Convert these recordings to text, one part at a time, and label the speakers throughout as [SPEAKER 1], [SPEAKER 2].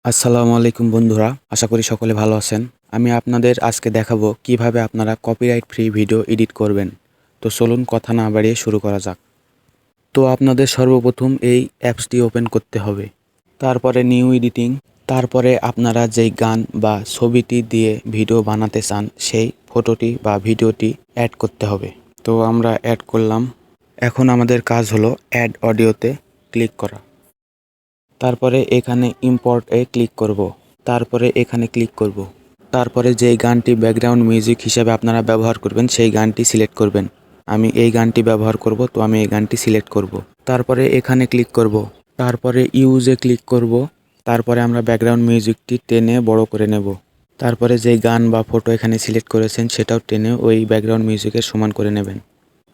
[SPEAKER 1] আসসালামু আলাইকুম বন্ধুরা, আশা করি সকলে ভালো আছেন। আমি আপনাদের আজকে দেখাবো কিভাবে আপনারা কপিরাইট ফ্রি ভিডিও এডিট করবেন। তো চলুন কথা না বাড়িয়ে শুরু করা যাক। তো আপনাদের সর্বপ্রথম এই অ্যাপসটি ওপেন করতে হবে, তারপরে নিউ এডিটিং, তারপরে আপনারা যেই গান বা ছবিটি দিয়ে ভিডিও বানাতে চান সেই ফটোটি বা ভিডিওটি অ্যাড করতে হবে। তো আমরা অ্যাড করলাম। এখন আমাদের কাজ হলো অ্যাড অডিওতে ক্লিক করা। তারপরে এখানে ইম্পোর্টে ক্লিক করব। তারপরে এখানে ক্লিক করব। তারপরে যেই গানটি ব্যাকগ্রাউন্ড মিউজিক হিসেবে আপনারা ব্যবহার করবেন সেই গানটি সিলেক্ট করবেন। আমি এই গানটি ব্যবহার করব, তো আমি এই গানটি সিলেক্ট করব। তারপরে এখানে ক্লিক করব। তারপরে ইউজে ক্লিক করব। তারপরে আমরা ব্যাকগ্রাউন্ড মিউজিকটি টেনে বড় করে নেব। তারপরে যেই গান বা ফটো এখানে সিলেক্ট করেছেন সেটাও টেনে ওই ব্যাকগ্রাউন্ড মিউজিকের সমান করে নেবেন।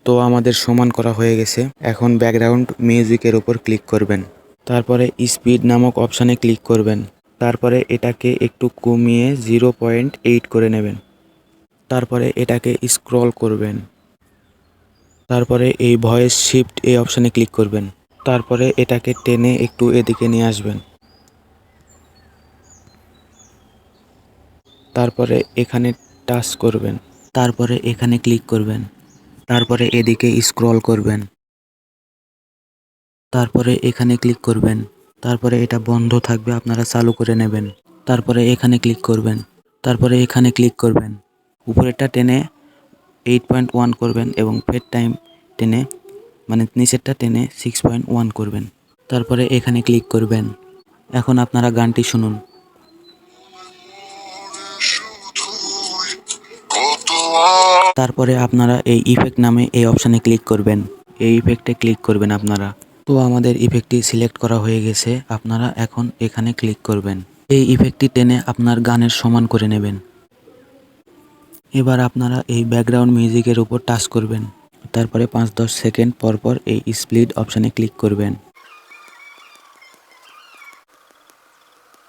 [SPEAKER 1] তো আমাদের সমান করা হয়ে গেছে। এখন ব্যাকগ্রাউন্ড মিউজিকের উপর ক্লিক করবেন। তারপরে স্পিড নামক অপশানে ক্লিক করবেন। তারপরে এটাকে একটু কমিয়ে 0.8 করে নেবেন। তারপরে এটাকে স্ক্রল করবেন। তারপরে এই ভয়েস শিফট এই অপশানে ক্লিক করবেন। তারপরে এটাকে টেনে একটু এদিকে নিয়ে আসবেন। তারপরে এখানে টাচ করবেন। তারপরে এখানে ক্লিক করবেন। তারপরে এদিকে স্ক্রল করবেন। তারপরে এখানে ক্লিক করবেন। তারপরে এটা বন্ধ থাকবে, আপনারা চালু করে নেবেন। তারপরে এখানে ক্লিক করবেন। তারপরে এখানে ক্লিক করবেন। উপরেরটা টেনে 8.1 করবেন এবং ফেড টাইম টেনে নিচেরটা টেনে 6.1 করবেন। তারপরে এখানে ক্লিক করবেন। এখন আপনারা গানটি শুনুন। তারপরে আপনারা এই ইফেক্ট নামে এই অপশানে ক্লিক করবেন। এই ইফেক্টে ক্লিক করবেন আপনারা। তো আমাদের ইফেক্টটি সিলেক্ট করা হয়ে গেছে। আপনারা এখন এখানে ক্লিক করবেন। এই ইফেক্টটি টেনে আপনার গানের সমান করে নেবেন। এবার আপনারা এই ব্যাকগ্রাউন্ড মিউজিকের উপর টাচ করবেন। তারপরে 5-10 সেকেন্ড পর পর এই স্প্লিট অপশানে ক্লিক করবেন।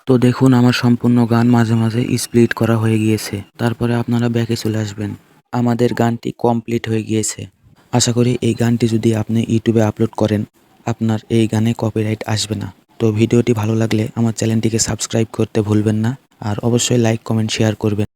[SPEAKER 1] তো দেখুন আমার সম্পূর্ণ গান মাঝে মাঝে স্প্লিট করা হয়ে গিয়েছে। তারপরে আপনারা ব্যাকে চলে আসবেন। আমাদের গানটি কমপ্লিট হয়ে গিয়েছে। আশা করি এই গানটি যদি আপনি ইউটিউবে আপলোড করেন আপনার এই গানে কপিরাইট আসবে না। তো ভিডিওটি ভালো লাগলে আমার চ্যানেলটিকে সাবস্ক্রাইব করতে ভুলবেন না, আর অবশ্যই লাইক, কমেন্ট, শেয়ার করবেন।